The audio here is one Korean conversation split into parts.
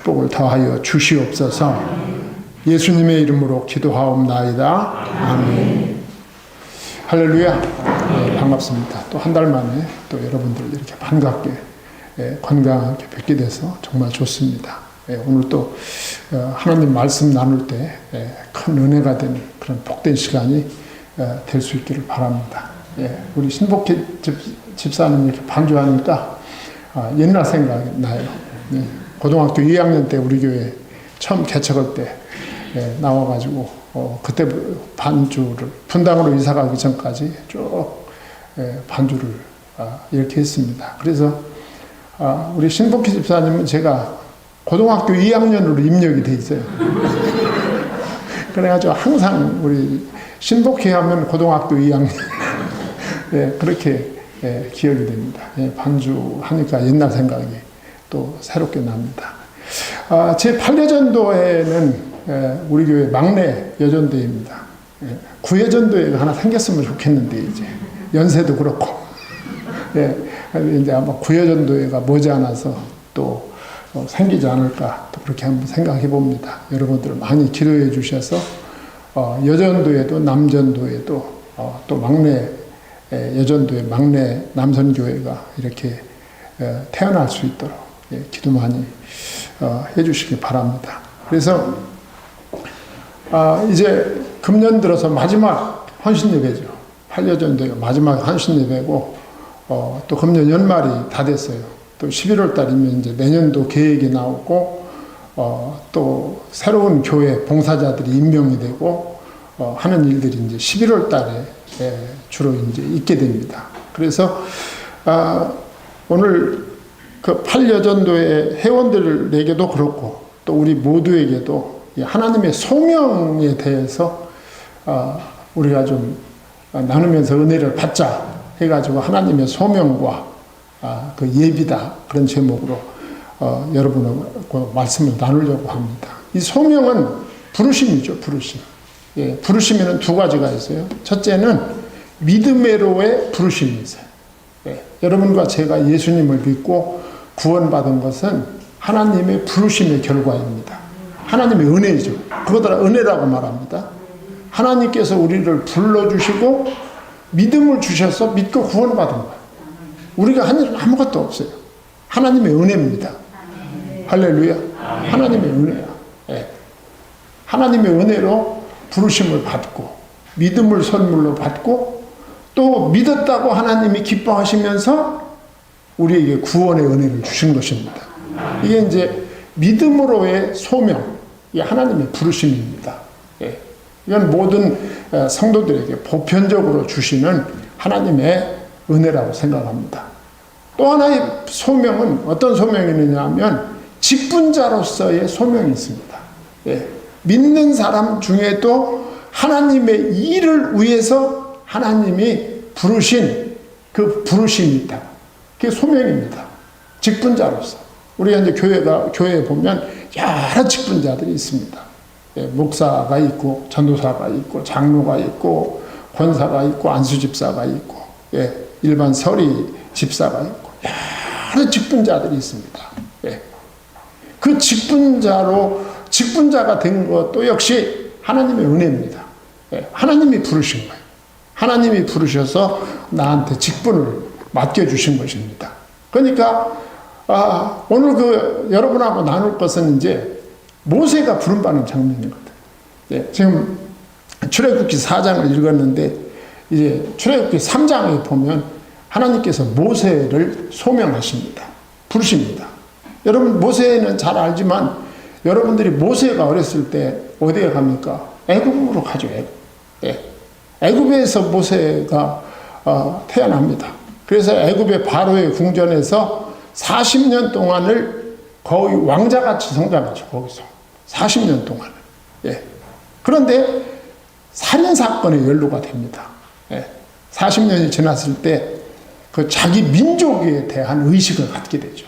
복을 더하여 주시옵소서. 예수님의 이름으로 기도하옵나이다. 아멘. 할렐루야. 네, 반갑습니다. 또 한 달 만에 또 여러분들 이렇게 반갑게 건강하게 뵙게 돼서 정말 좋습니다. 오늘 또 하나님 말씀 나눌 때 큰 은혜가 되는 그런 복된 시간이 될 수 있기를 바랍니다. 우리 신복희 집사님 이렇게 반주하니까 옛날 생각이 나요. 고등학교 2학년 때 우리 교회 처음 개척할 때 나와가지고 그때 반주를 분당으로 이사 가기 전까지 쭉 반주를 이렇게 했습니다. 그래서 우리 신복희 집사님은 제가 고등학교 2학년으로 입력이 돼 있어요. 그래가지고 항상 우리 신복희 하면 고등학교 2학년 그렇게 기억이 됩니다. 반주하니까 옛날 생각이 또 새롭게 납니다. 제 8여전도회는 우리 교회 막내 여전도회입니다. 구여전도회가 하나 생겼으면 좋겠는데 이제 연세도 그렇고 이제 아마 구여전도회가 머지않아서 또 생기지 않을까 또 그렇게 한번 생각해 봅니다. 여러분들 많이 기도해 주셔서 여전도회도 남전도회도 또 막내 여전도회 막내 남선교회가 이렇게 태어날 수 있도록 기도 많이 해주시기 바랍니다. 그래서 이제 금년 들어서 마지막 헌신예배죠. 8여전도회가 마지막 헌신예배고 또 금년 연말이 다 됐어요. 또 11월 달이면 이제 내년도 계획이 나오고 또 새로운 교회 봉사자들이 임명이 되고 하는 일들이 이제 11월 달에 주로 이제 있게 됩니다. 그래서 오늘 그 8여전도의 회원들에게도 그렇고 또 우리 모두에게도 하나님의 소명에 대해서 우리가 좀 나누면서 은혜를 받자 해가지고 하나님의 소명과 그 예비다 그런 제목으로 여러분과 말씀을 나누려고 합니다. 이 소명은 부르심이죠. 부르심. 부르심에는 두 가지가 있어요. 첫째는 믿음으로의 부르심이 있어요. 여러분과 제가 예수님을 믿고 구원받은 것은 하나님의 부르심의 결과입니다. 하나님의 은혜죠. 그것을 은혜라고 말합니다. 하나님께서 우리를 불러주시고 믿음을 주셔서 믿고 구원받은 거예요. 우리가 한 일은 아무것도 없어요. 하나님의 은혜입니다. 할렐루야. 하나님의 은혜야. 하나님의 은혜로 부르심을 받고 믿음을 선물로 받고 또 믿었다고 하나님이 기뻐하시면서 우리에게 구원의 은혜를 주신 것입니다. 이게 이제 믿음으로의 소명, 이게 하나님의 부르심입니다. 이건 모든 성도들에게 보편적으로 주시는 하나님의 은혜라고 생각합니다. 또 하나의 소명은 어떤 소명이 있느냐 하면 직분자로서의 소명이 있습니다. 믿는 사람 중에도 하나님의 일을 위해서 하나님이 부르신 그 부르심이 있다. 그게 소명입니다. 직분자로서. 우리가 이제 교회에 보면 여러 직분자들이 있습니다. 목사가 있고, 전도사가 있고, 장로가 있고, 권사가 있고, 안수집사가 있고, 일반 서리 집사가 있고, 여러 직분자들이 있습니다. 그 직분자가 된 것도 역시 하나님의 은혜입니다. 하나님이 부르신 거예요. 하나님이 부르셔서 나한테 직분을 맡겨주신 것입니다. 그러니까 오늘 여러분하고 나눌 것은 이제 모세가 부름받는 장면이거든요. 지금 출애굽기 4장을 읽었는데 이제 출애굽기 3장에 보면 하나님께서 모세를 소명하십니다. 부르십니다. 여러분 모세는 잘 알지만 여러분들이 모세가 어렸을 때 어디에 갑니까? 애굽으로 가죠. 애굽에서 모세가 태어납니다. 그래서 애굽의 바로의 궁전에서 40년 동안을 거의 왕자같이 성장하죠. 거기서 40년 동안을. 그런데 살인사건에 연루가 됩니다. 40년이 지났을 때 그 자기 민족에 대한 의식을 갖게 되죠.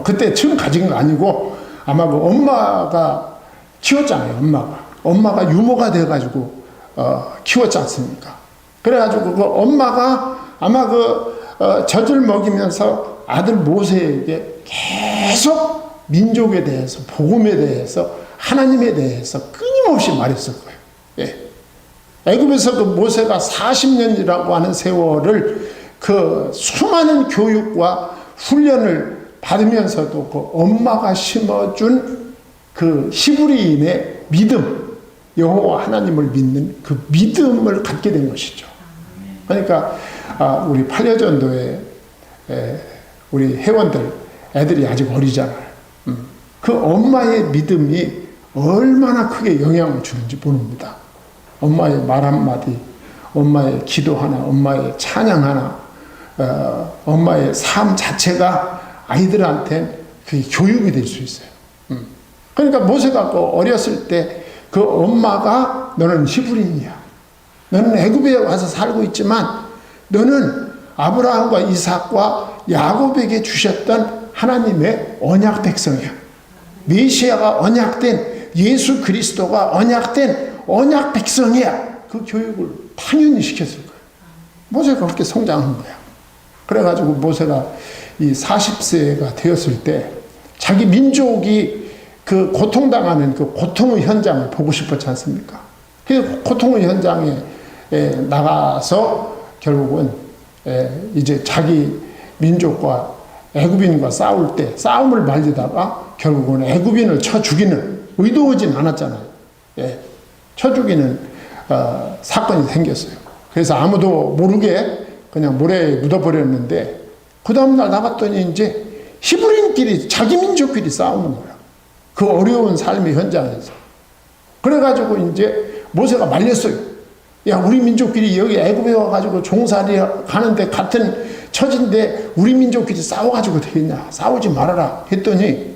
그때 처음 가진 거 아니고 아마 그 엄마가 키웠잖아요. 엄마가 유모가 돼가지고 키웠지 않습니까? 그래가지고 그 엄마가 아마 젖을 먹이면서 아들 모세에게 계속 민족에 대해서, 복음에 대해서, 하나님에 대해서 끊임없이 말했을 거예요. 예. 애굽에서 그 모세가 40년이라고 하는 세월을 그 수많은 교육과 훈련을 받으면서도 그 엄마가 심어준 그 히브리인의 믿음, 여호와 하나님을 믿는 그 믿음을 갖게 된 것이죠. 그러니까 우리 팔려전도에 우리 회원들 애들이 아직 어리잖아요. 그 엄마의 믿음이 얼마나 크게 영향을 주는지 모릅니다. 엄마의 말 한마디, 엄마의 기도 하나, 엄마의 찬양 하나, 엄마의 삶 자체가 아이들한테 그 교육이 될 수 있어요. 그러니까 모세가 그 어렸을 때 그 엄마가 너는 히브리인이야. 너는 애굽에 와서 살고 있지만 너는 아브라함과 이삭과 야곱에게 주셨던 하나님의 언약 백성이야. 메시아가 언약된, 예수 그리스도가 언약된 언약 백성이야. 그 교육을 당연히 시켰을 거예요. 모세가 그렇게 성장한 거야. 그래가지고 모세가 이 40세가 되었을 때 자기 민족이 그 고통당하는 그 고통의 현장을 보고 싶었지 않습니까? 그 고통의 현장에 나가서 결국은 이제 자기 민족과 애굽인과 싸울 때 싸움을 말리다가 결국은 애굽인을 쳐 죽이는, 의도하진 않았잖아요. 쳐 죽이는 사건이 생겼어요. 그래서 아무도 모르게 그냥 모래에 묻어버렸는데 그 다음날 나갔더니 이제 히브리인끼리, 자기 민족끼리 싸우는 거야. 그 어려운 삶의 현장에서. 그래가지고 이제 모세가 말렸어요. 야, 우리 민족끼리 여기 애굽에 와가지고 종살이 가는데 같은 처지인데 우리 민족끼리 싸워가지고 되겠냐. 싸우지 말아라 했더니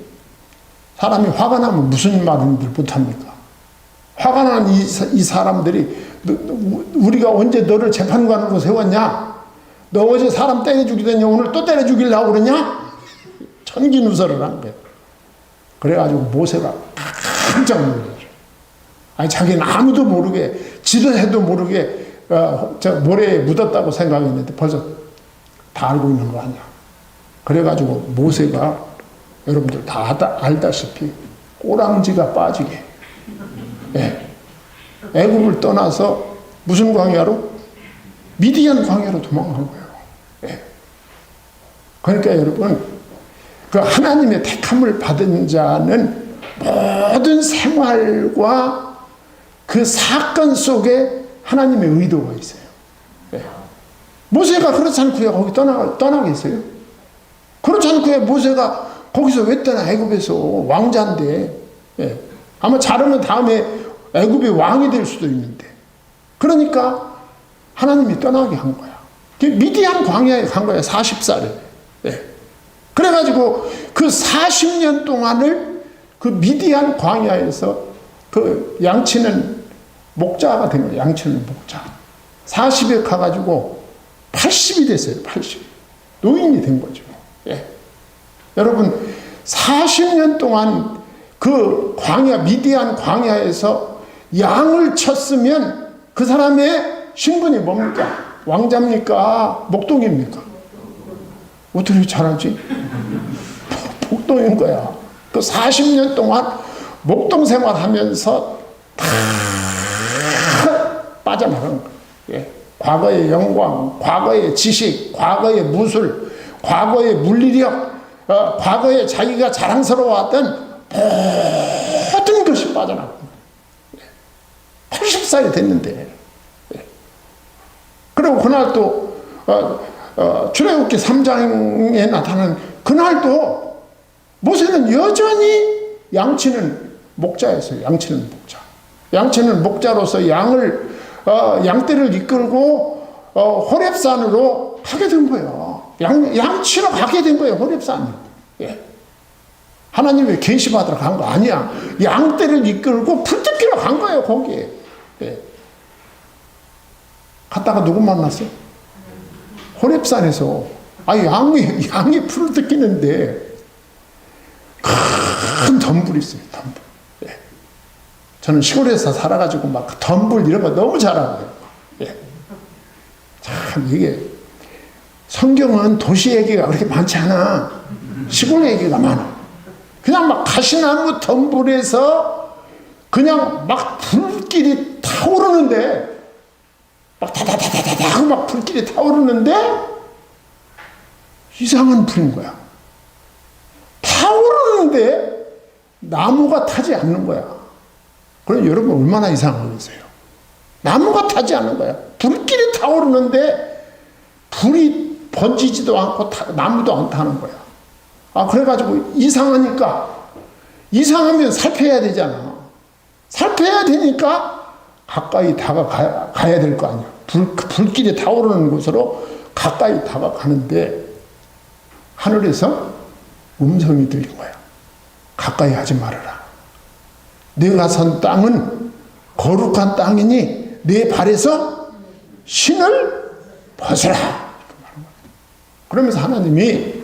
사람이 화가 나면 무슨 말인들 못합니까? 화가 난 이 사람들이 우리가 언제 너를 재판관으로 세웠냐? 너 어제 사람 때려 죽이더니 오늘 또 때려 죽이려고 그러냐? 천기누설을 한 거예요. 그래가지고 모세가 깜짝 놀랐어요. 아니, 자기는 아무도 모르게, 지도 해도 모르게 저 모래에 묻었다고 생각했는데 벌써 다 알고 있는 거 아니야. 그래가지고 모세가 여러분들 다 알다시피 꼬랑지가 빠지게, 애굽을 떠나서 무슨 광야로? 미디안 광야로 도망간 거예요. 그러니까 여러분, 그 하나님의 택함을 받은 자는 모든 생활과 그 사건 속에 하나님의 의도가 있어요. 모세가 그렇지 않고요 거기 떠나겠어요? 그렇지 않고요 모세가 거기서 왜 떠나? 애굽에서 왕자인데. 아마 잘하면 다음에 애굽의 왕이 될 수도 있는데. 그러니까 하나님이 떠나게 한 거야. 미디안 광야에 간 거야. 40살에. 그래가지고 그 40년 동안을 그 미디안 광야에서 그 양치는 목자가 된 거예요. 양치는 목자. 40에 가가지고 80이 됐어요. 80. 노인이 된 거죠. 여러분, 40년 동안 그 광야, 미디안 광야에서 양을 쳤으면 그 사람의 신분이 뭡니까? 왕자입니까? 목동입니까? 어떻게 잘하지? 목동인 거야. 그 40년 동안 목동 생활하면서 다 빠져나간 거야. 과거의 영광, 과거의 지식, 과거의 무술, 과거의 물리력, 과거에 자기가 자랑스러워했던 모든 것이 빠져나간 거야. 80살이 됐는데. 그리고 그날 또 출애굽기 3장에 나타난 그날도 모세는 여전히 양치는 목자였어요. 양치는 목자. 양치는 목자로서 양떼를 이끌고 호렙산으로 가게 된 거예요. 양치러 가게 된 거예요. 호렙산을. 하나님의 계시 받으러 간 거 아니야. 양떼를 이끌고 풀 뜯기러 간 거예요. 거기에. 갔다가 누구 만났어요? 호렙산에서. 양이 풀을 뜯기는데 큰 덤불이 있어요. 덤불. 저는 시골에서 살아가지고 막 덤불 이런 거 너무 잘하고요. 참 이게 성경은 도시 얘기가 그렇게 많지 않아. 시골 얘기가 많아. 그냥 막 가시나무 덤불에서 그냥 막 불길이 타오르는데, 막 다다다다다 하고 막 불길이 타오르는데 이상한 불인 거야. 타오르는데 나무가 타지 않는 거야. 그럼 여러분 얼마나 이상하겠어요? 나무가 타지 않는 거야. 불길이 타오르는데 불이 번지지도 않고 나무도 안 타는 거야. 그래가지고 이상하면 살펴야 되잖아. 살펴야 되니까 가까이 다가가야 될 거 아니야. 불길이 타오르는 곳으로 가까이 다가가는데 하늘에서 음성이 들린 거야. 가까이 하지 말아라. 내가 선 땅은 거룩한 땅이니 내 발에서 신을 벗어라. 그러면서 하나님이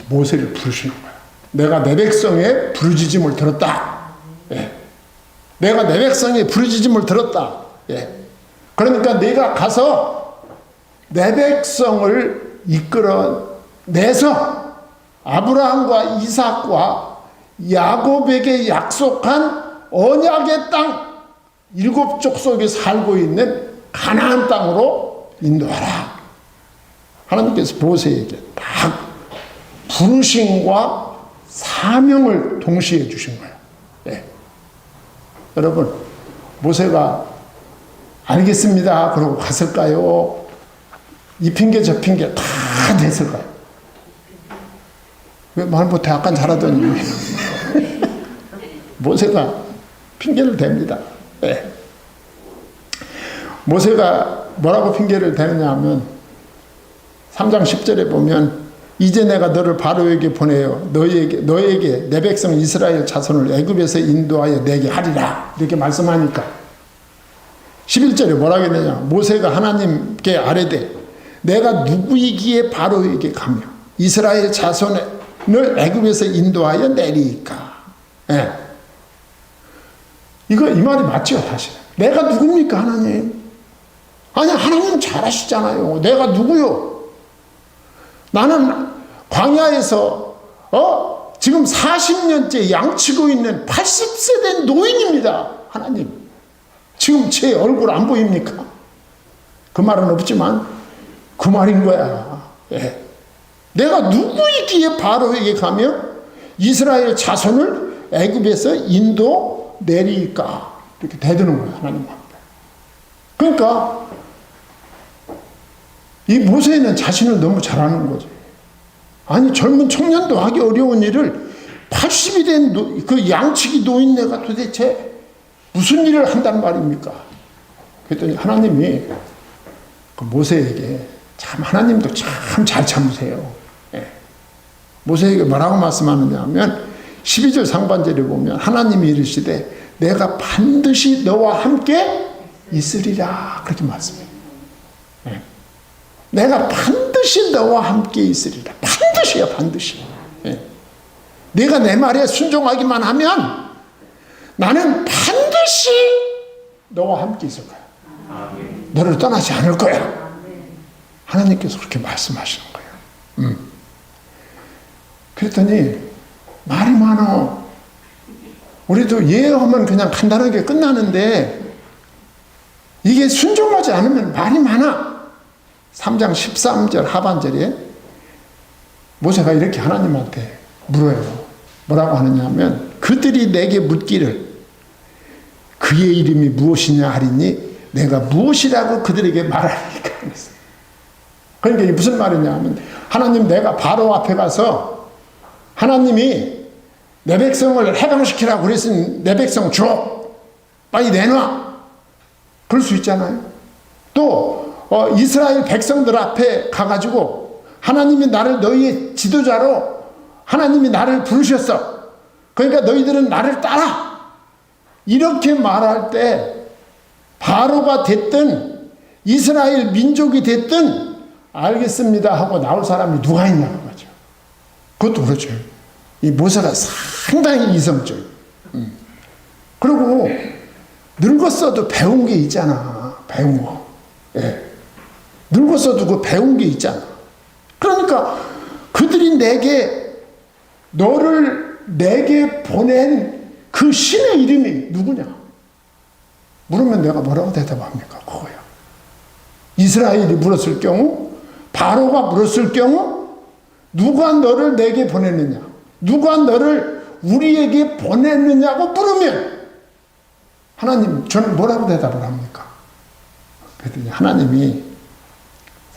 모세를 부르시는 거야. 내가 내 백성의 부르짖음을 들었다. 예. 내가 내 백성의 부르짖음을 들었다. 예. 그러니까 네가 가서 내 백성을 이끌어내서 아브라함과 이삭과 야곱에게 약속한 언약의 땅, 7족속이 살고 있는 가나안 땅으로 인도하라. 하나님께서 모세에게 딱 부르심과 사명을 동시에 주신 거예요. 예. 여러분, 모세가 알겠습니다 그러고 갔을까요? 이 핑계 저 핑계 다 냈을까요? 왜 말 못해? 아까 잘하더니. 모세가 핑계를 댑니다. 네. 모세가 뭐라고 핑계를 대느냐 하면 3장 10절에 보면 이제 내가 너를 바로에게 보내어 너에게 내 백성 이스라엘 자손을 애굽에서 인도하여 내게 하리라 이렇게 말씀하니까 11절에 뭐라고 했느냐. 모세가 하나님께 아뢰되 내가 누구이기에 바로에게 가며 이스라엘 자손을 애굽에서 인도하여 내리까. 예. 이 말이 맞죠, 사실. 내가 누굽니까, 하나님? 아니, 하나님 잘하시잖아요. 내가 누구요? 나는 광야에서, 지금 40년째 양치고 있는 80세 된 노인입니다, 하나님. 지금 제 얼굴 안 보입니까? 그 말은 없지만, 그 말인 거야. 예. 내가 누구이기에 바로에게 가며 이스라엘 자손을 애굽에서 인도 내리까 이렇게 대드는 거예요, 하나님 앞에. 그러니까 이 모세는 자신을 너무 잘하는 거지. 아니, 젊은 청년도 하기 어려운 일을 80이 된 그 양치기 노인네가 도대체 무슨 일을 한단 말입니까? 그랬더니 하나님이 그 모세에게 참, 하나님도 참 잘 참으세요. 예. 모세에게 뭐라고 말씀하느냐 하면 12절 상반절에 보면 하나님이 이르시되 내가 반드시 너와 함께 있으리라 그렇게 말씀해요. 예. 내가 반드시 너와 함께 있으리라. 반드시야, 반드시. 예. 내가 내 말에 순종하기만 하면 나는 반드시 너와 함께 있을 거야. 너를 떠나지 않을 거야. 하나님께서 그렇게 말씀하시는 거예요. 그랬더니 말이 많어. 우리도 예언하면 그냥 간단하게 끝나는데 이게 순종하지 않으면 말이 많아. 3장 13절 하반절에 모세가 이렇게 하나님한테 물어요. 뭐라고 하느냐 하면 그들이 내게 묻기를 그의 이름이 무엇이냐 하리니 내가 무엇이라고 그들에게 말하리까. 그러니까 이게 무슨 말이냐 하면 하나님, 내가 바로 앞에 가서 하나님이 내 백성을 해방시키라고 그랬으니 내 백성 줘, 빨리 내놔, 그럴 수 있잖아요. 또 이스라엘 백성들 앞에 가가지고 하나님이 나를 너희의 지도자로 하나님이 나를 부르셨어, 그러니까 너희들은 나를 따라, 이렇게 말할 때 바로가 됐든 이스라엘 민족이 됐든 알겠습니다 하고 나올 사람이 누가 있냐는 거죠. 그것도 그렇죠. 이 모세가 상당히 이성적이에요. 그리고 늙었어도 배운 게 있잖아. 배운 거. 예. 늙었어도 그 배운 게 있잖아. 그러니까 그들이 내게 너를 내게 보낸 그 신의 이름이 누구냐? 물으면 내가 뭐라고 대답합니까? 그거야. 이스라엘이 물었을 경우, 바로가 물었을 경우, 누가 너를 내게 보냈느냐? 누가 너를 우리에게 보냈느냐고 물으면 하나님, 저는 뭐라고 대답을 합니까? 그랬더니 하나님이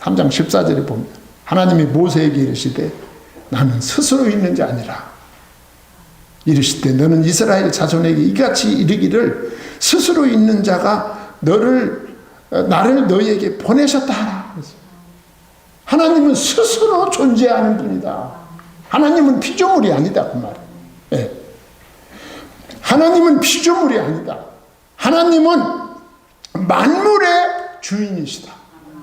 3장 14절에 보면 하나님이 모세에게 이르시되 나는 스스로 있는 자 아니라 이르시되 너는 이스라엘 자손에게 이같이 이르기를 스스로 있는 자가 나를 너희에게 보내셨다 하라. 하나님은 스스로 존재하는 분이다. 하나님은 피조물이 아니다 그 말이에요. 예. 하나님은 피조물이 아니다. 하나님은 만물의 주인이시다.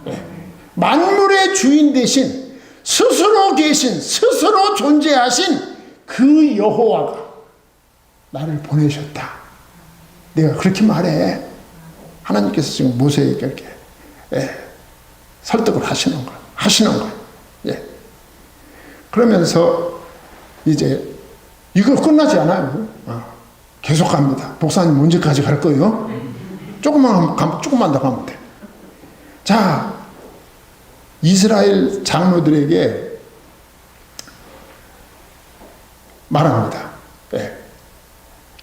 예. 만물의 주인 대신 스스로 계신, 스스로 존재하신 그 여호와가 나를 보내셨다. 내가 그렇게 말해. 하나님께서 지금 모세에게 이렇게 설득을 하시는 거예요. 예. 그러면서 이제 이거 끝나지 않아요. 계속 갑니다. 목사님 언제까지 갈 거예요? 조금만 더 가면 돼. 자, 이스라엘 장로들에게 말합니다. 예.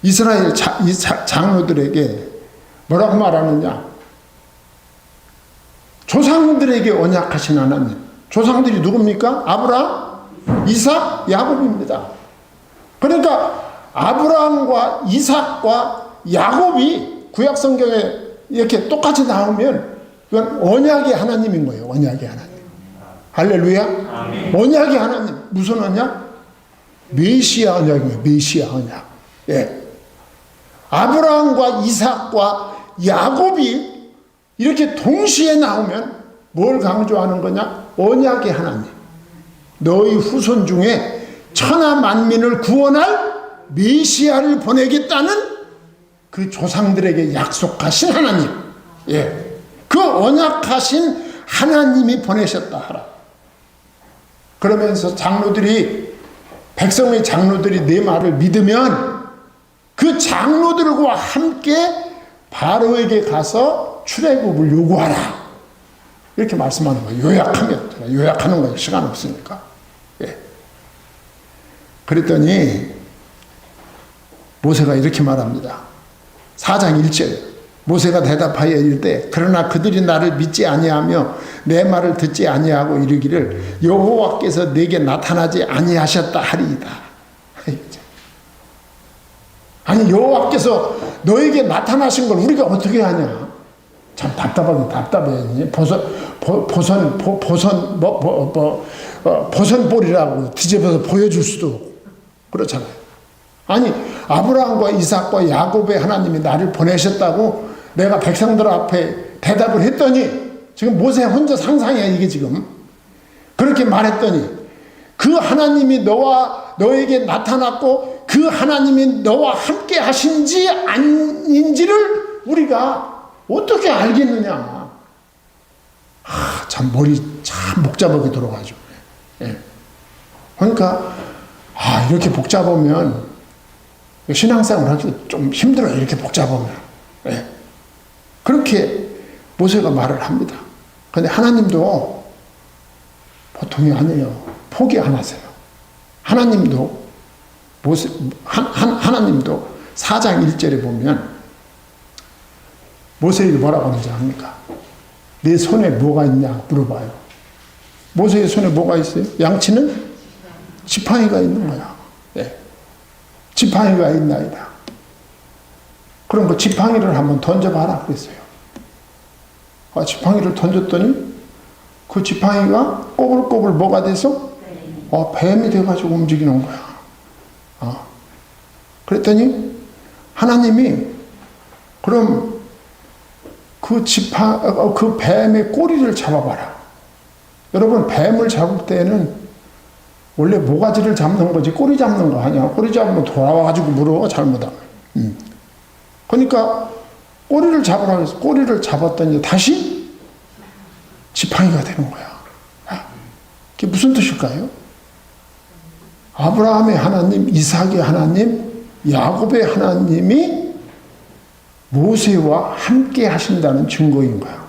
이스라엘 장로들에게 뭐라고 말하느냐? 조상들에게 언약하신 하나님. 조상들이 누굽니까? 아브라함, 이삭, 야곱입니다. 그러니까 아브라함과 이삭과 야곱이 구약 성경에 이렇게 똑같이 나오면 그건 언약의 하나님인 거예요. 언약의 하나님. 할렐루야. 아멘. 언약의 하나님. 무슨 언약? 메시아 언약이에요. 메시아 언약. 예. 아브라함과 이삭과 야곱이 이렇게 동시에 나오면 뭘 강조하는 거냐? 언약의 하나님. 너희 후손 중에 천하 만민을 구원할 메시아를 보내겠다는 그 조상들에게 약속하신 하나님. 예. 그 언약하신 하나님이 보내셨다 하라. 그러면서 백성의 장로들이 내 말을 믿으면 그 장로들과 함께 바로에게 가서 출애굽을 요구하라. 이렇게 말씀하는 거예요. 요약하는 거예요. 시간 없으니까. 예. 그랬더니 모세가 이렇게 말합니다. 4장 1절. 모세가 대답하여 이르되 그러나 그들이 나를 믿지 아니하며 내 말을 듣지 아니하고 이르기를 여호와께서 내게 나타나지 아니하셨다 하리이다. 아니 여호와께서 너에게 나타나신 걸 우리가 어떻게 하냐? 참 답답해. 보선볼이라고 뒤집어서 보여줄 수도 없고 그렇잖아요. 아니 아브라함과 이삭과 야곱의 하나님이 나를 보내셨다고 내가 백성들 앞에 대답을 했더니 지금 모세 혼자 상상이야 이게 지금. 그렇게 말했더니 그 하나님이 너에게 나타났고 그 하나님이 너와 함께 하신지 아닌지를 우리가 어떻게 알겠느냐. 참 머리 참 복잡하게 돌아가죠. 예. 그러니까 이렇게 복잡하면 신앙생활 하기도 좀 힘들어요. 이렇게 복잡하면. 예. 그렇게 모세가 말을 합니다. 그런데 하나님도 보통이 아니에요. 포기 안 하세요. 하나님도 하나님도 4장 1절에 보면 모세에게 뭐라고 하는지 압니까? 내 손에 뭐가 있냐 물어봐요. 모세의 손에 뭐가 있어요? 양치는 지팡이가 있는 거야. 네. 지팡이가 있나이다. 그럼 그 지팡이를 한번 던져봐라 그랬어요. 지팡이를 던졌더니 그 지팡이가 꼬불꼬불 뭐가 돼서 뱀이 돼가지고 움직이는 거야. 그랬더니 하나님이 그럼 그 뱀의 꼬리를 잡아봐라. 여러분 뱀을 잡을 때는 원래 모가지를 잡는 거지 꼬리 잡는 거 아니야. 꼬리 잡으면 돌아와가지고 물어 잘못하면. 그러니까 꼬리를 잡으라고 해서 꼬리를 잡았더니 다시 지팡이가 되는 거야. 그게 무슨 뜻일까요? 아브라함의 하나님, 이삭의 하나님, 야곱의 하나님이 모세와 함께 하신다는 증거인 거야.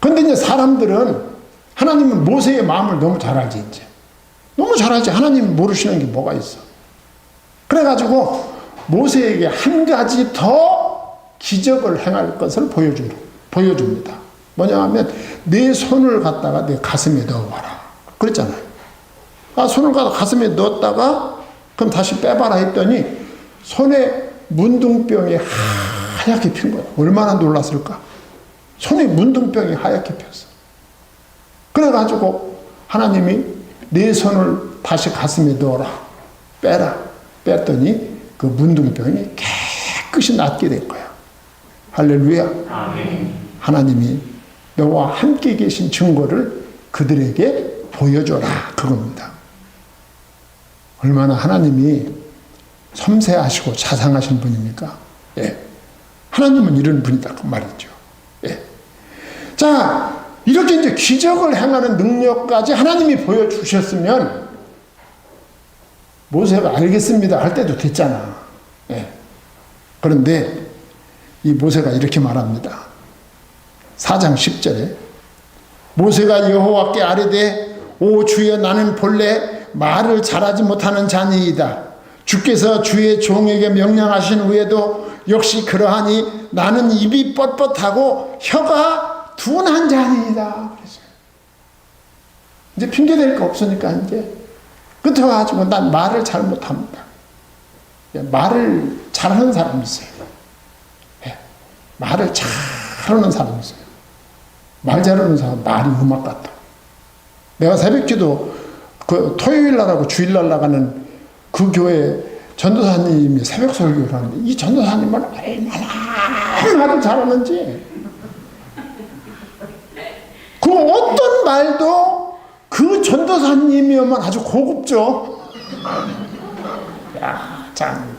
그런데 이제 사람들은 하나님은 모세의 마음을 너무 잘 알지, 이제. 너무 잘 알지. 하나님 모르시는 게 뭐가 있어. 그래가지고 모세에게 한 가지 더 기적을 행할 것을 보여줍니다. 뭐냐 하면 내 손을 갖다가 내 가슴에 넣어봐라. 그랬잖아요. 손을 갖다 가슴에 넣었다가 그럼 다시 빼봐라 했더니 손에 문둥병이 하얗게 핀 거야. 얼마나 놀랐을까? 손에 문둥병이 하얗게 폈어. 그래가지고 하나님이 내 손을 다시 가슴에 넣어라. 빼라. 뺐더니 그 문둥병이 깨끗이 낫게 된 거야. 할렐루야. 아멘. 하나님이 너와 함께 계신 증거를 그들에게 보여줘라. 그겁니다. 얼마나 하나님이 섬세하시고 자상하신 분입니까? 예. 하나님은 이런 분이다. 그 말이죠. 예. 자, 이렇게 이제 기적을 행하는 능력까지 하나님이 보여주셨으면 모세가 알겠습니다 할 때도 됐잖아. 예. 그런데 이 모세가 이렇게 말합니다. 4장 10절에 모세가 여호와께 아뢰되 오 주여 나는 본래 말을 잘하지 못하는 자니이다. 주께서 주의 종에게 명령하신 후에도 역시 그러하니 나는 입이 뻣뻣하고 혀가 둔한 자니이다. 그랬어요. 이제 핑계댈 거 없으니까 이제 끝에 와가지고 난 말을 잘 못합니다. 말을 잘하는 사람이 있어요. 말을 잘하는 사람이 있어요. 말 잘하는 사람 말이 음악 같아. 내가 새벽기도 그 토요일날하고 주일날 나가는 그 교회 전도사님이 새벽 설교를 하는데 이 전도사님은 얼마나 말을 잘하는지 그 어떤 말도 그 전도사님이면 아주 고급죠. 야, 참,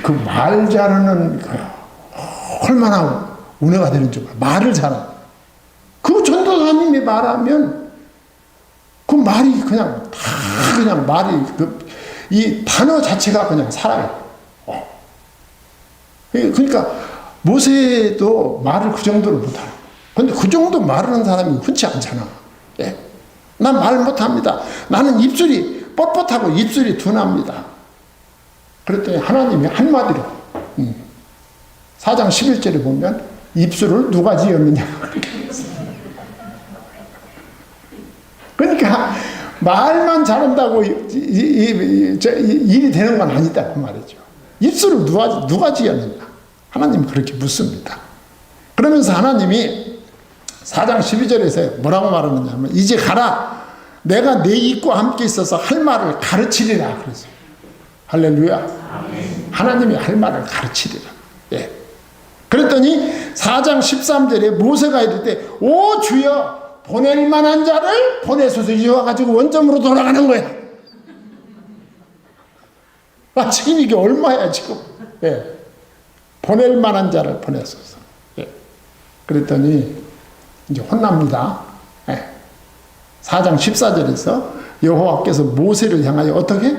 그 말 잘하는 그 얼마나 은혜가 되는지 몰라. 말을 잘하는 그 전도사님이 말하면 그 말이 그냥 다 그냥 말이 이 단어 자체가 그냥 살아요. 그러니까 모세도 말을 그 정도로 못하는. 그런데 그 정도 말하는 사람이 흔치 않잖아. 예. 난 말 못합니다. 나는 입술이 뻣뻣하고 입술이 둔합니다. 그랬더니 하나님이 한마디로 4장 11절에 보면 입술을 누가 지었느냐 그러니까 말만 잘한다고 일이 되는 건 아니다 그 말이죠. 입술을 누가 지었느냐 하나님 그렇게 묻습니다. 그러면서 하나님이 4장 12절에서 뭐라고 말하느냐 하면 이제 가라 내가 내 입과 함께 있어서 할 말을 가르치리라 그랬어요. 할렐루야. 아멘. 하나님이 할 말을 가르치리라. 예. 그랬더니 4장 13절에 모세가 이르되 오 주여 보낼 만한 자를 보내소서. 이와 가지고 원점으로 돌아가는 거야. 지금 이게 얼마야 지금. 예. 보낼 만한 자를 보내소서. 예. 그랬더니 이제 혼납니다. 예. 4장 14절에서 여호와께서 모세를 향하여 어떻게?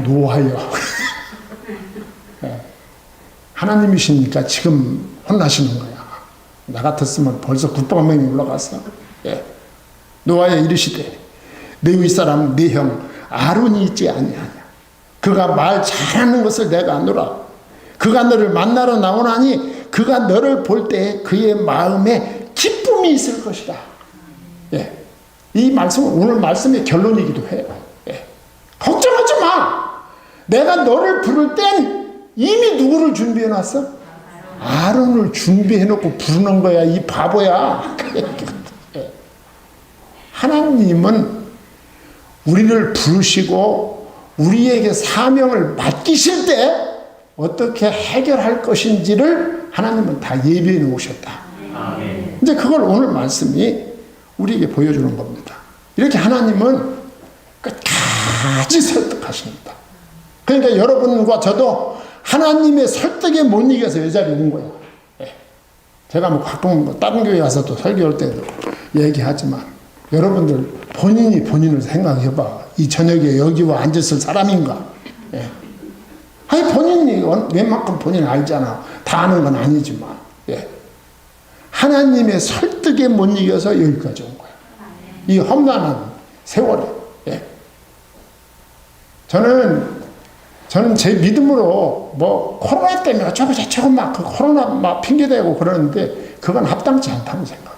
노하여. 예. 하나님이시니까 지금 혼나시는 거야. 나 같았으면 벌써 국방명이 올라갔어. 예. 노하여 이르시되 내 윗사람 네 형 아론이 있지 아니하냐. 그가 말 잘하는 것을 내가 아노라. 그가 너를 만나러 나오나니 그가 너를 볼 때 그의 마음에 기쁨이 있을 것이다. 예. 이 말씀은 오늘 말씀의 결론이기도 해요. 예. 걱정하지 마. 내가 너를 부를 땐 이미 누구를 준비해놨어? 아론을 준비해놓고 부르는 거야. 이 바보야. 예. 하나님은 우리를 부르시고 우리에게 사명을 맡기실 때 어떻게 해결할 것인지를 하나님은 다 예비해 놓으셨다. 아멘. 이제 그걸 오늘 말씀이 우리에게 보여주는 겁니다. 이렇게 하나님은 끝까지 설득하십니다. 그러니까 여러분과 저도 하나님의 설득에 못 이겨서 이 자리에 온 거예요. 예. 제가 뭐 가끔 다른 교회 가서도 설교할 때도 얘기하지만 여러분들 본인이 본인을 생각해봐. 이 저녁에 여기 와 앉았을 사람인가? 예. 아니 본인이 웬만큼 본인 알잖아. 다 아는 건 아니지만, 예. 하나님의 설득에 못 이겨서 여기까지 온 거야. 이 험난한 세월에. 예. 저는 제 믿음으로 뭐 코로나 때문에 어쩌고 저쩌고 막 그 코로나 막 핑계대고 그러는데 그건 합당치 않다고 생각해요.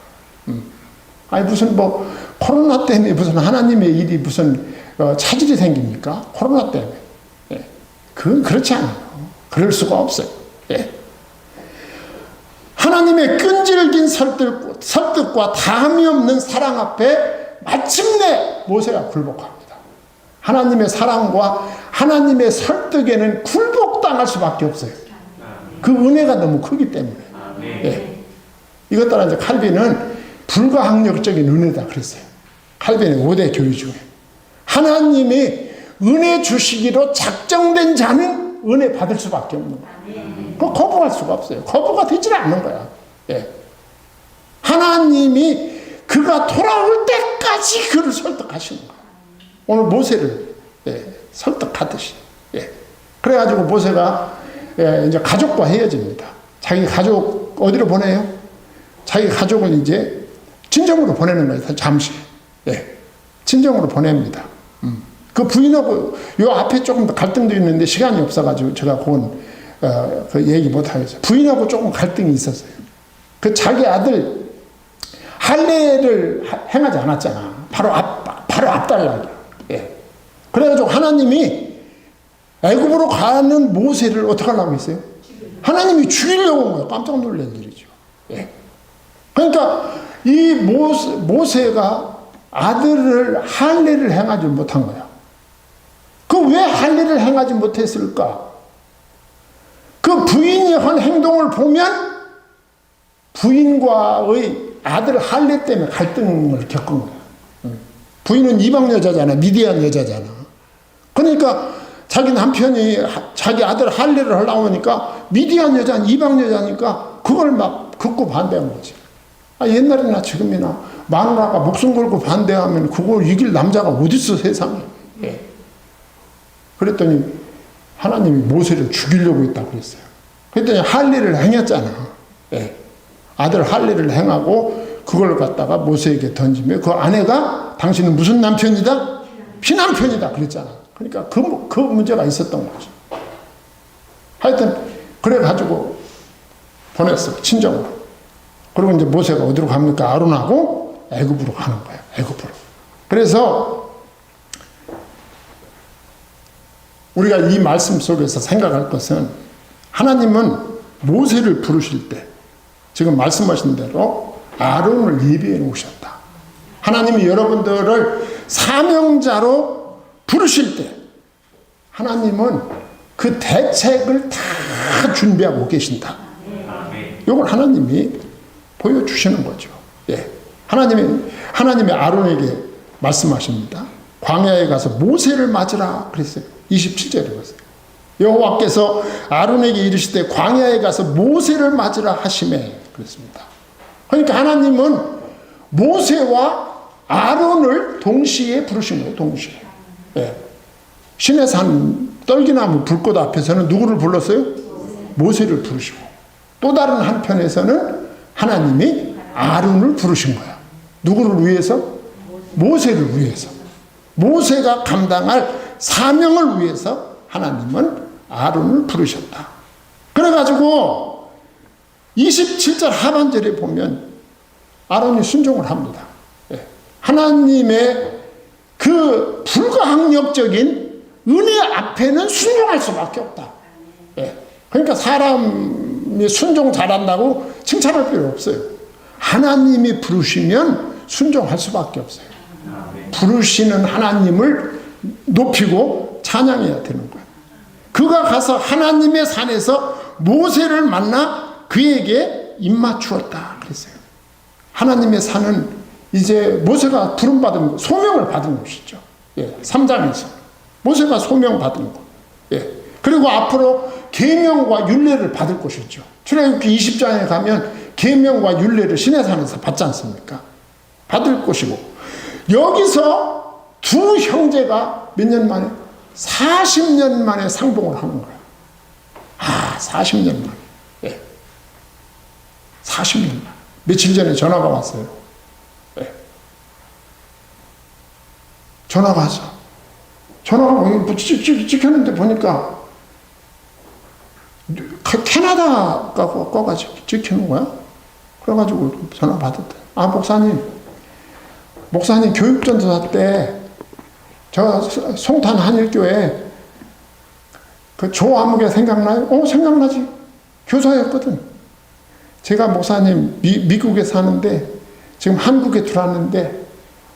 아니 무슨 뭐 코로나 때문에 무슨 하나님의 일이 무슨 차질이 생깁니까? 코로나 때문에. 예. 그건 그렇지 않아요. 그럴 수가 없어요. 예. 하나님의 끈질긴 설득과 다함이 없는 사랑 앞에 마침내 모세가 굴복합니다. 하나님의 사랑과 하나님의 설득에는 굴복당할 수밖에 없어요. 그 은혜가 너무 크기 때문에. 예. 이것 따라 이제 칼빈은 불가항력적인 은혜다 그랬어요. 칼빈의 5대 교리 중에. 하나님이 은혜 주시기로 작정된 자는 은혜 받을 수밖에 없는 거예요. 그거 거부할 수가 없어요. 거부가 되질 않는 거야. 예. 하나님이 그가 돌아올 때까지 그를 설득하시는 거예요. 오늘 모세를 설득하듯이. 예. 그래가지고 모세가 이제 가족과 헤어집니다. 자기 가족 어디로 보내요? 자기 가족을 이제 친정으로 보내는 거예요. 잠시. 예. 친정으로 보냅니다. 그 부인하고 요 앞에 조금 갈등도 있는데 시간이 없어가지고 제가 그건 그 얘기 못 하겠어요. 부인하고 조금 갈등이 있었어요. 그 자기 아들 할례를 행하지 않았잖아. 바로 앞달락이야. 예. 그래가지고 하나님이 애굽으로 가는 모세를 어떻게 하려고 했어요? 하나님이 죽이려고 온 거예요. 깜짝 놀랄 일이죠. 예. 그러니까 이 모세가 아들을 할례를 행하지 못한 거야. 그 왜 할례를 행하지 못했을까? 그 부인이 한 행동을 보면 부인과의 아들 할례 때문에 갈등을 겪은 거야. 부인은 이방 여자잖아. 미디안 여자잖아. 그러니까 자기 남편이 자기 아들 할례를 하려고 하니까 미디안 여자는 이방 여자니까 그걸 막 극구 반대한 거지. 옛날이나 지금이나 마누라가 목숨 걸고 반대하면 그걸 이길 남자가 어딨어 세상에. 예. 그랬더니 하나님이 모세를 죽이려고 했다고 그랬어요. 그랬더니 할례를 행했잖아. 예. 아들 할례를 행하고 그걸 갖다가 모세에게 던지며 그 아내가 당신은 무슨 남편이다? 피남편이다 그랬잖아. 그러니까 그 문제가 있었던 거죠. 하여튼 그래가지고 보냈어. 친정으로. 그리고 이제 모세가 어디로 갑니까? 아론하고 애굽으로 가는 거예요. 애굽으로. 그래서 우리가 이 말씀 속에서 생각할 것은 하나님은 모세를 부르실 때 지금 말씀하신 대로 아론을 예비해 놓으셨다. 하나님이 여러분들을 사명자로 부르실 때 하나님은 그 대책을 다 준비하고 계신다. 이걸 하나님이 보여주시는 거죠. 예. 하나님이 아론에게 말씀하십니다. 광야에 가서 모세를 맞으라 그랬어요. 27절에 보세요. 여호와께서 아론에게 이르시되 광야에 가서 모세를 맞으라 하시매 그랬습니다. 그러니까 하나님은 모세와 아론을 동시에 부르신 거예요. 동시에. 예. 시내산 떨기나무 불꽃 앞에서는 누구를 불렀어요? 모세를 부르시고 또 다른 한편에서는 하나님이 아론을 부르신 거야. 누구를 위해서? 모세를 위해서. 모세가 감당할 사명을 위해서 하나님은 아론을 부르셨다. 그래가지고 27절 하반절에 보면 아론이 순종을 합니다. 하나님의 그 불가항력적인 은혜 앞에는 순종할 수밖에 없다. 그러니까 사람이 순종 잘한다고 칭찬할 필요 없어요. 하나님이 부르시면 순종할 수밖에 없어요. 부르시는 하나님을 높이고 찬양해야 되는 거예요. 그가 가서 하나님의 산에서 모세를 만나 그에게 입맞추었다 그랬어요. 하나님의 산은 이제 모세가 부름받은 소명을 받은 곳이죠. 3장에서 모세가 소명받은 곳. 그리고 앞으로 계명과 율례를 받을 곳이죠. 출애굽기 20장에 가면 계명과 율례를 시내산에서 받지 않습니까? 받을 곳이고 여기서 두 형제가 몇 년 만에? 40년 만에 상봉을 하는 거예요. 40년 만에. 예. 40년 만에. 며칠 전에 전화가 왔어요. 예. 전화가 왔어. 전화가 찍혔는데 보니까 캐나다가 꺼가지고 찍히는 거야. 그래가지고 전화 받았대. 목사님 교육전도사 때 저 송탄 한일교회 그 조아무개 생각나요? 생각나지. 교사였거든. 제가 목사님 미국에 사는데 지금 한국에 들어왔는데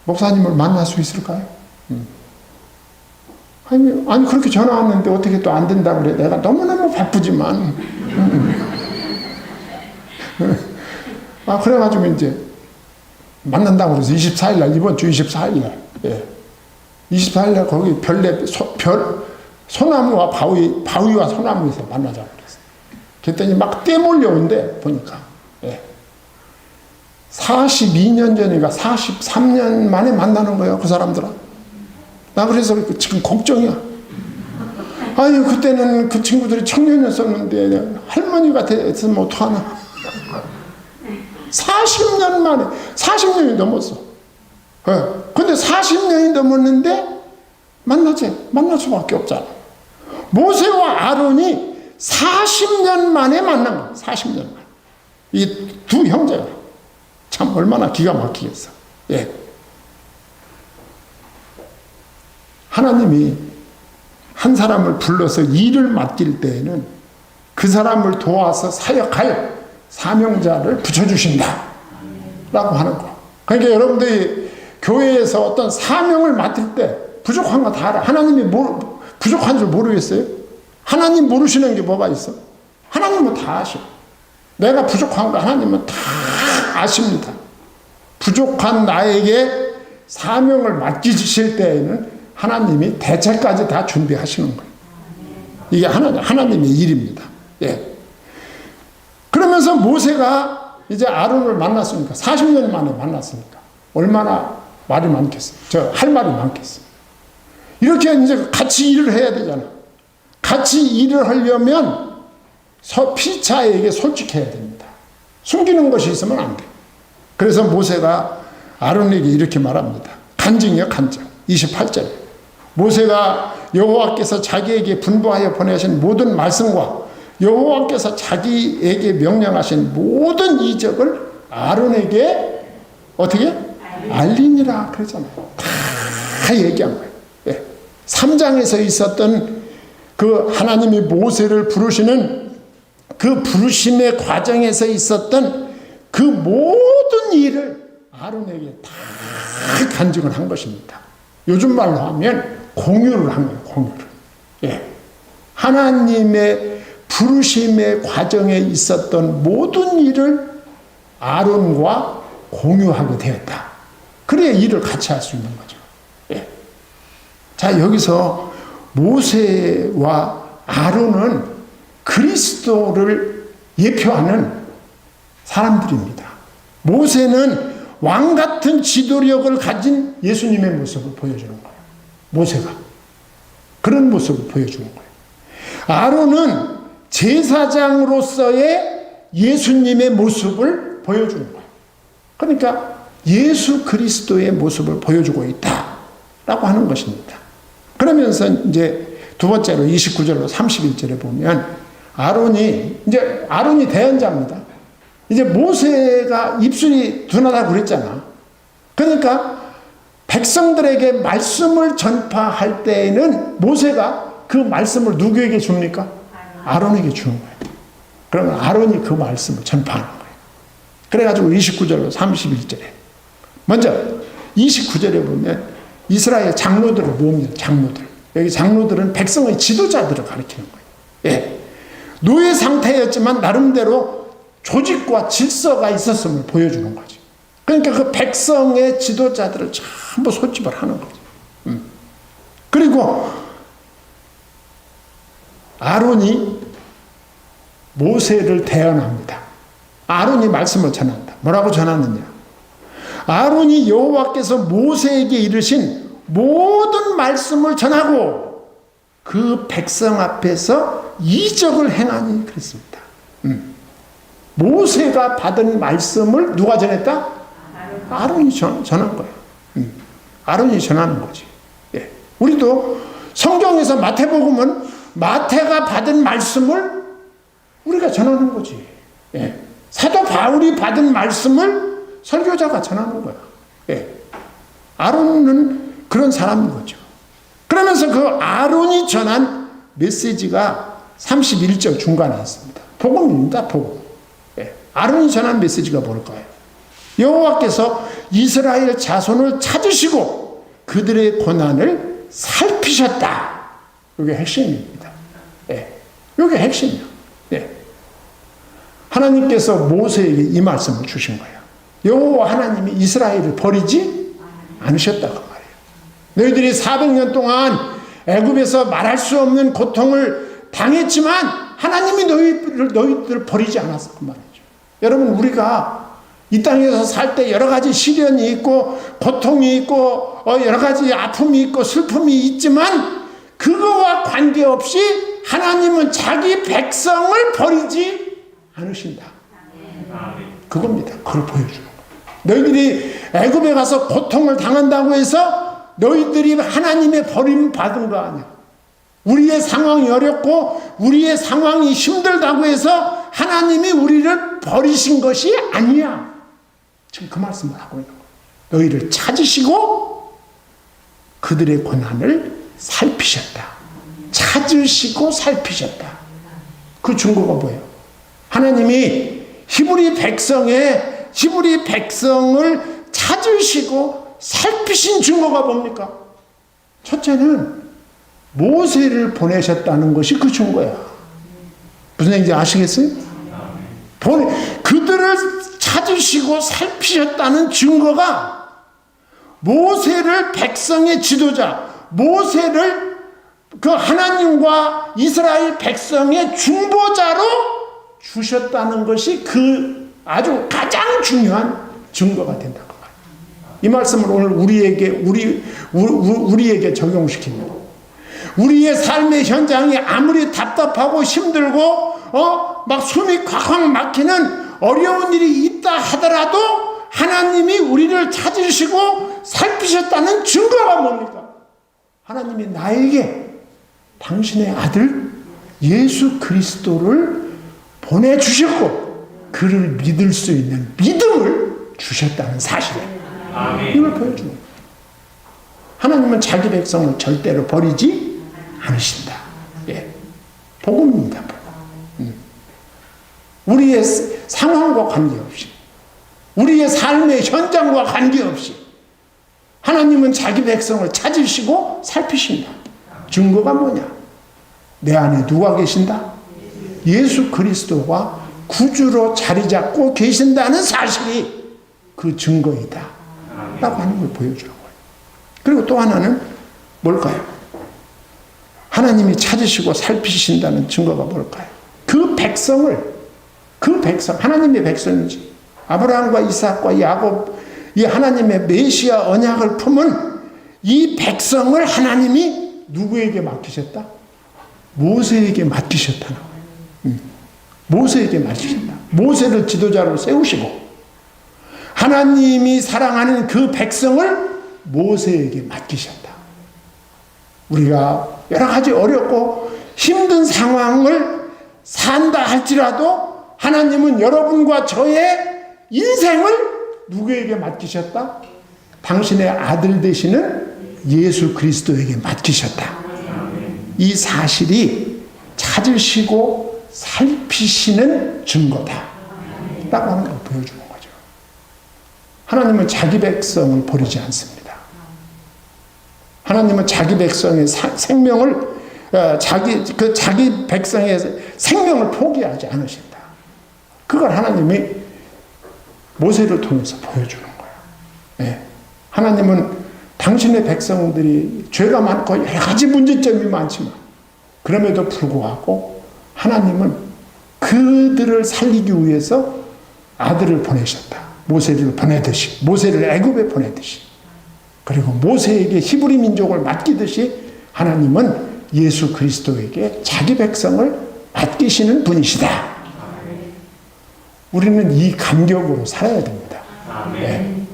목사님을 만날 수 있을까요? 아니 그렇게 전화 왔는데 어떻게 또 안 된다고 그래. 내가 너무너무 바쁘지만. 그래가지고 이제 만난다고 그래서 24일날, 이번 주 24일날. 예. 24일날 거기 소나무와 바위와 소나무에서 만나자고 그랬어요. 그랬더니 막 떼몰려온대, 보니까. 예. 42년 전인가 43년 만에 만나는 거예요, 그 사람들은. 나 그래서 지금 걱정이야. 아니, 그때는 그 친구들이 청년이었었는데 할머니가 됐으면 어떡하나. 40년 만에, 40년이 넘었어. 근데 40년이 넘었는데 만날 수밖에 없잖아. 모세와 아론이 40년 만에 만난 거야. 40년 만에. 이 두 형제가 참 얼마나 기가 막히겠어. 예. 하나님이 한 사람을 불러서 일을 맡길 때에는 그 사람을 도와서 사역할 사명자를 붙여주신다 라고 하는 거. 그러니까 여러분들이 교회에서 어떤 사명을 맡을 때 부족한 거 다 알아. 하나님이 부족한 줄 모르겠어요? 하나님 모르시는 게 뭐가 있어? 하나님은 다 아셔. 내가 부족한 거 하나님은 다 아십니다. 부족한 나에게 사명을 맡기실 때에는 하나님이 대책까지 다 준비하시는 거예요. 이게 하나님의 일입니다. 예. 그러면서 모세가 이제 아론을 만났으니까, 40년 만에 만났으니까, 얼마나 말이 많겠어요. 할 말이 많겠어요. 이렇게 이제 같이 일을 해야 되잖아. 같이 일을 하려면 피차에게 솔직해야 됩니다. 숨기는 것이 있으면 안 돼. 그래서 모세가 아론에게 이렇게 말합니다. 간증이요, 간증. 28절에. 모세가 여호와께서 자기에게 분부하여 보내신 모든 말씀과 여호와께서 자기에게 명령하신 모든 이적을 아론에게 어떻게? 알리니라 그러잖아요. 다 얘기한 거예요. 예. 3장에서 있었던 그 하나님이 모세를 부르시는 그 부르심의 과정에서 있었던 그 모든 일을 아론에게 다 간증을 한 것입니다. 요즘 말로 하면 공유를 한 거예요. 공유를. 예. 하나님의 부르심의 과정에 있었던 모든 일을 아론과 공유하게 되었다. 그래야 일을 같이 할 수 있는 거죠. 예. 자, 여기서 모세와 아론은 그리스도를 예표하는 사람들입니다. 모세는 왕 같은 지도력을 가진 예수님의 모습을 보여주는 거예요. 모세가. 그런 모습을 보여주는 거예요. 아론은 제사장으로서의 예수님의 모습을 보여주는 거예요. 그러니까 예수 그리스도의 모습을 보여주고 있다라고 하는 것입니다. 그러면서 이제 두 번째로 29절로 31절에 보면 아론이 대언자입니다. 이제 모세가 입술이 둔하다고 그랬잖아. 그러니까 백성들에게 말씀을 전파할 때에는 모세가 그 말씀을 누구에게 줍니까? 아론에게 주는 거예요. 그러면 아론이 그 말씀을 전파하는 거예요. 그래가지고 29절로 31절에 먼저 29절에 보면 이스라엘 장로들을 모읍니다. 장로들. 여기 장로들은 백성의 지도자들을 가리키는 거예요. 예. 노예 상태였지만 나름대로 조직과 질서가 있었음을 보여주는 거죠. 그러니까 그 백성의 지도자들을 전부 소집을 하는 거죠. 그리고 아론이 모세를 대언합니다. 아론이 말씀을 전한다. 뭐라고 전하느냐? 아론이 여호와께서 모세에게 이르신 모든 말씀을 전하고 그 백성 앞에서 이적을 행하니 그랬습니다. 모세가 받은 말씀을 누가 전했다? 아론이 전한 거예요. 아론이 전하는 거지. 예. 우리도 성경에서 마태복음은 마태가 받은 말씀을 우리가 전하는 거지. 예. 사도 바울이 받은 말씀을 설교자가 전하는 거야. 예. 아론은 그런 사람인 거죠. 그러면서 그 아론이 전한 메시지가 31절 중간에 있습니다. 복음입니다. 복음. 예. 아론이 전한 메시지가 뭘까요? 여호와께서 이스라엘 자손을 찾으시고 그들의 고난을 살피셨다. 이게 핵심입니다. 예. 이게 핵심이에요. 예. 하나님께서 모세에게 이 말씀을 주신 거예요. 여호와 하나님이 이스라엘을 버리지 않으셨다고 말이에요. 너희들이 400년 동안 애굽에서 말할 수 없는 고통을 당했지만 하나님이 너희들을 버리지 않았을 그 말이죠. 여러분, 우리가 이 땅에서 살 때 여러 가지 시련이 있고 고통이 있고 여러 가지 아픔이 있고 슬픔이 있지만 그거와 관계없이 하나님은 자기 백성을 버리지 않으신다. 그겁니다. 그걸 보여주는 거예요. 너희들이 애굽에 가서 고통을 당한다고 해서 너희들이 하나님의 버림 받은 거 아니야. 우리의 상황이 어렵고 우리의 상황이 힘들다고 해서 하나님이 우리를 버리신 것이 아니야. 지금 그 말씀을 하고 있는 거예요. 너희를 찾으시고 그들의 고난을 살피셨다. 찾으시고 살피셨다. 그 증거가 뭐예요? 하나님이 히브리 백성을 찾으시고 살피신 증거가 뭡니까? 첫째는 모세를 보내셨다는 것이 그 증거야. 무슨 얘기인지 아시겠어요? 그들을 찾으시고 살피셨다는 증거가 모세를 백성의 지도자, 모세를 그 하나님과 이스라엘 백성의 중보자로 주셨다는 것이 그 아주 가장 중요한 증거가 된다고 말이에요. 이 말씀을 오늘 우리에게 적용시킵니다. 우리의 삶의 현장이 아무리 답답하고 힘들고 막 숨이 콱콱 막히는 어려운 일이 있다 하더라도 하나님이 우리를 찾으시고 살피셨다는 증거가 뭡니까? 하나님이 나에게 당신의 아들 예수 그리스도를 보내주셨고 그를 믿을 수 있는 믿음을 주셨다는 사실이에요. 이걸 보여주는 거예요. 하나님은 자기 백성을 절대로 버리지 않으신다. 예. 복음입니다. 우리의 상황과 관계없이, 우리의 삶의 현장과 관계없이 하나님은 자기 백성을 찾으시고 살피신다. 증거가 뭐냐? 내 안에 누가 계신다? 예수 그리스도가 구주로 자리 잡고 계신다는 사실이 그 증거이다 라고 하는 걸 보여주는 거예요. 그리고 또 하나는 뭘까요? 하나님이 찾으시고 살피신다는 증거가 뭘까요? 그 백성, 하나님의 백성이지. 아브라함과 이삭과 야곱, 이 하나님의 메시아 언약을 품은 이 백성을 하나님이 누구에게 맡기셨다? 모세에게 맡기셨다는 거예요. 모세에게 맡기셨다. 모세를 지도자로 세우시고 하나님이 사랑하는 그 백성을 모세에게 맡기셨다. 우리가 여러 가지 어렵고 힘든 상황을 산다 할지라도 하나님은 여러분과 저의 인생을 누구에게 맡기셨다? 당신의 아들 되시는 예수 그리스도에게 맡기셨다. 이 사실이 찾으시고 살피시는 증거다 라고 하는 걸 보여주는 거죠. 하나님은 자기 백성을 버리지 않습니다. 하나님은 자기 백성의 생명을 자기 백성의 생명을 포기하지 않으신다. 그걸 하나님이 모세를 통해서 보여주는 거예요. 네. 하나님은 당신의 백성들이 죄가 많고 여러 가지 문제점이 많지만 그럼에도 불구하고 하나님은 그들을 살리기 위해서 아들을 보내셨다. 모세를 보내듯이, 모세를 애굽에 보내듯이 그리고 모세에게 히브리 민족을 맡기듯이 하나님은 예수 그리스도에게 자기 백성을 맡기시는 분이시다. 우리는 이 감격으로 살아야 됩니다. 네.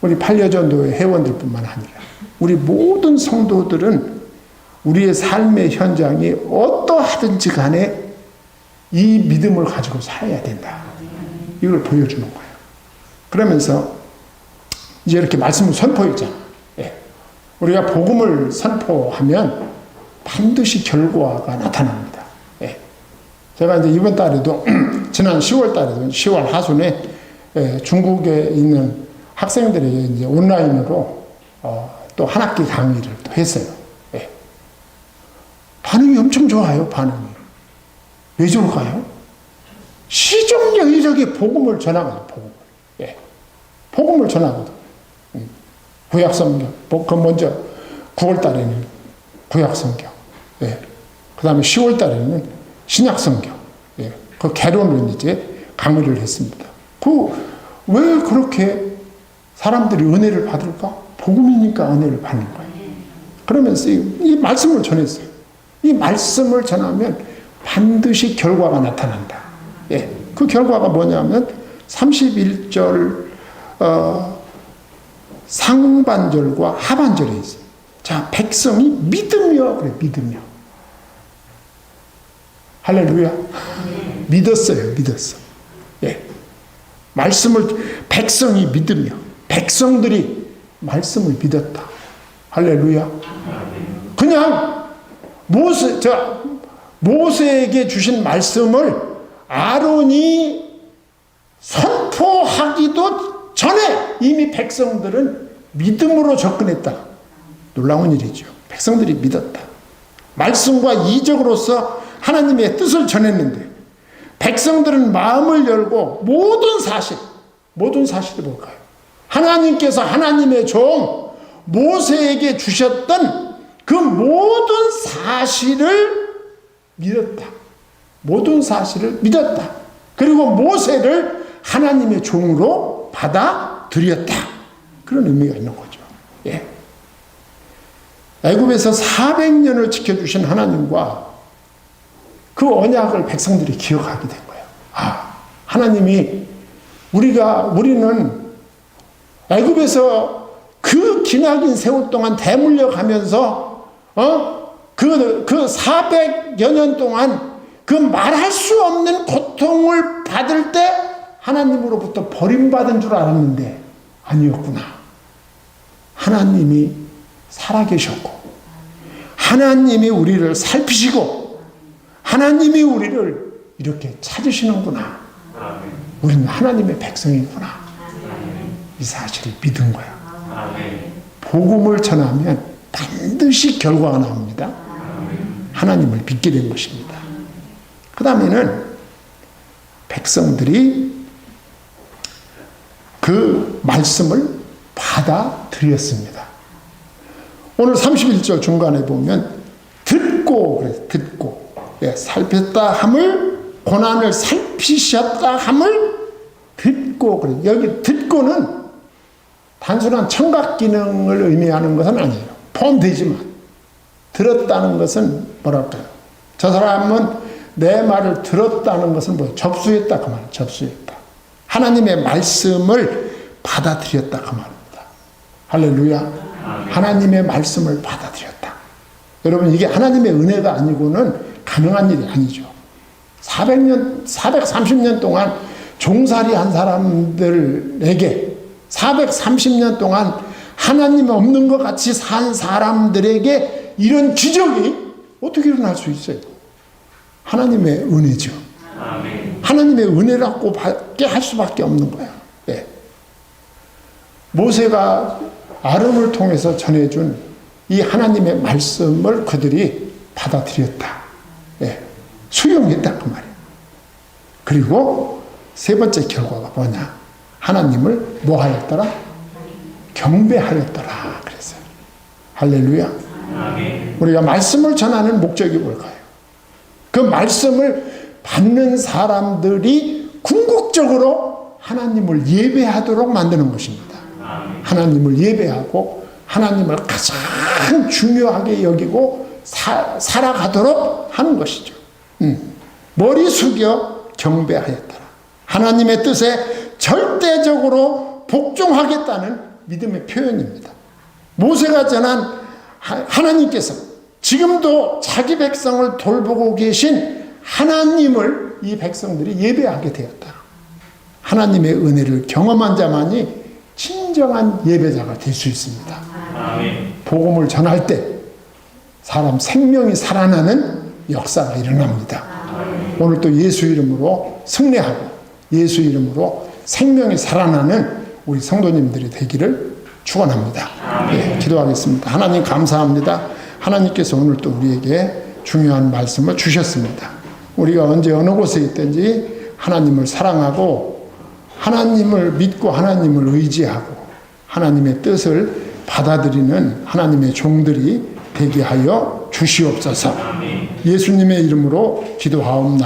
우리 반려전도회 회원들뿐만 아니라 우리 모든 성도들은 우리의 삶의 현장이 어떠하든지 간에 이 믿음을 가지고 살아야 된다. 이걸 보여주는 거예요. 그러면서 이제 이렇게 말씀을 선포했잖아. 예. 우리가 복음을 선포하면 반드시 결과가 나타납니다. 예. 제가 이제 이번 달에도 지난 10월 달에도 10월 하순에 중국에 있는 학생들에게 이제 온라인으로 또 한 학기 강의를 또 했어요. 예. 반응이 엄청 좋아요. 반응이. 왜 좋을까요? 시종일하게 복음을 전하거든. 복음을. 예. 복음을 전하거든. 구약성경. 그 먼저 9월 달에는 구약성경. 예. 그 다음에 10월 달에는 신약성경. 예. 그 개론을 이제 강의를 했습니다. 왜 그렇게 사람들이 은혜를 받을까? 복음이니까 은혜를 받는 거예요. 그러면서 이 말씀을 전했어요. 이 말씀을 전하면 반드시 결과가 나타난다. 예. 그 결과가 뭐냐면 31절 상반절과 하반절에 있어요. 자, 백성이 믿으며 그래, 믿으며. 할렐루야. 믿었어요. 믿었어. 예. 말씀을 백성이 믿으며 백성들이 말씀을 믿었다. 할렐루야. 그냥 모세에게 주신 말씀을 아론이 선포하기도 전에 이미 백성들은 믿음으로 접근했다. 놀라운 일이죠. 백성들이 믿었다. 말씀과 이적으로서 하나님의 뜻을 전했는데 백성들은 마음을 열고 모든 사실이 뭘까요? 하나님께서 하나님의 종 모세에게 주셨던 그 모든 사실을 믿었다. 모든 사실을 믿었다. 그리고 모세를 하나님의 종으로 받아들였다. 그런 의미가 있는 거죠. 예. 애굽에서 400년을 지켜주신 하나님과 그 언약을 백성들이 기억하게 된 거예요. 하나님이 우리는 애굽에서 그 기나긴 세월 동안 대물려 가면서 그 400여 년 동안 그 말할 수 없는 고통을 받을 때 하나님으로부터 버림받은 줄 알았는데 아니었구나. 하나님이 살아계셨고 하나님이 우리를 살피시고 하나님이 우리를 이렇게 찾으시는구나. 우리는 하나님의 백성이구나. 이 사실을 믿은 거야. 복음을 전하면 반드시 결과가 나옵니다. 하나님을 믿게 된 것입니다. 그 다음에는 백성들이 그 말씀을 받아들였습니다. 오늘 31절 중간에 보면 듣고 살폈다 함을 고난을 살피셨다 함을 듣고 그래. 여기 듣고는 단순한 청각 기능을 의미하는 것은 아니에요. 포함되지만 들었다는 것은 뭐랄까요? 저 사람은 내 말을 들었다는 것은 뭐예요? 접수했다 그 말이에요. 접수했다. 하나님의 말씀을 받아들였다 그 말입니다. 할렐루야. 하나님의 말씀을 받아들였다. 여러분 이게 하나님의 은혜가 아니고는 가능한 일이 아니죠. 430년 동안 종살이 한 사람들에게 430년 동안 하나님 없는 것 같이 산 사람들에게 이런 기적이 어떻게 일어날 수 있어요? 하나님의 은혜죠. 하나님의 은혜라고 받게 할 수밖에 없는 거야. 예. 모세가 아론을 통해서 전해준 이 하나님의 말씀을 그들이 받아들였다. 예. 수용했다 그 말이에요. 그리고 세 번째 결과가 뭐냐? 하나님을 뭐 하였더라? 경배하였더라 그랬어요. 할렐루야. 우리가 말씀을 전하는 목적이 뭘까요? 그 말씀을 받는 사람들이 궁극적으로 하나님을 예배하도록 만드는 것입니다. 하나님을 예배하고 하나님을 가장 중요하게 여기고 살아가도록 하는 것이죠. 머리 숙여 경배하였더라. 하나님의 뜻에 절대적으로 복종하겠다는 믿음의 표현입니다. 모세가 전한 하나님께서 지금도 자기 백성을 돌보고 계신 하나님을 이 백성들이 예배하게 되었다. 하나님의 은혜를 경험한 자만이 진정한 예배자가 될 수 있습니다. 아멘. 복음을 전할 때 사람 생명이 살아나는 역사가 일어납니다. 아멘. 오늘 또 예수 이름으로 승리하고 예수 이름으로 생명이 살아나는 우리 성도님들이 되기를 축원합니다. 네, 기도하겠습니다. 하나님 감사합니다. 하나님께서 오늘 또 우리에게 중요한 말씀을 주셨습니다. 우리가 언제 어느 곳에 있든지 하나님을 사랑하고 하나님을 믿고 하나님을 의지하고 하나님의 뜻을 받아들이는 하나님의 종들이 되게 하여 주시옵소서. 예수님의 이름으로 기도하옵나이다.